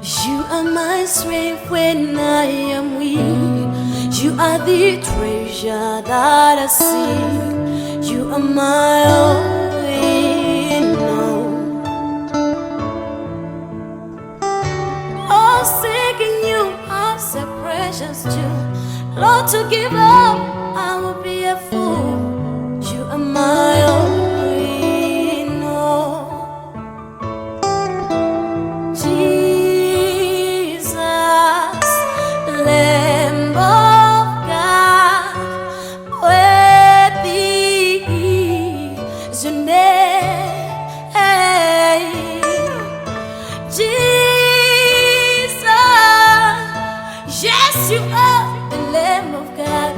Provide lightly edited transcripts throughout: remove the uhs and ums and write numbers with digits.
You are my strength when I am weak. You are the treasure that I seek. You are my all in all. Oh, seeking you as a precious jewel. Lord, to give up, I will be a fool. You are my all in all. Jesus, Lamb of God, worthy is your name. Jesus, yes, you are the Lamb of God,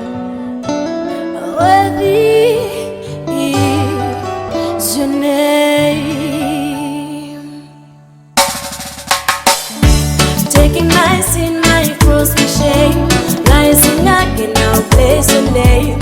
worthy is your name. Taking my sin, my cross, my shame, rising again, now place your name.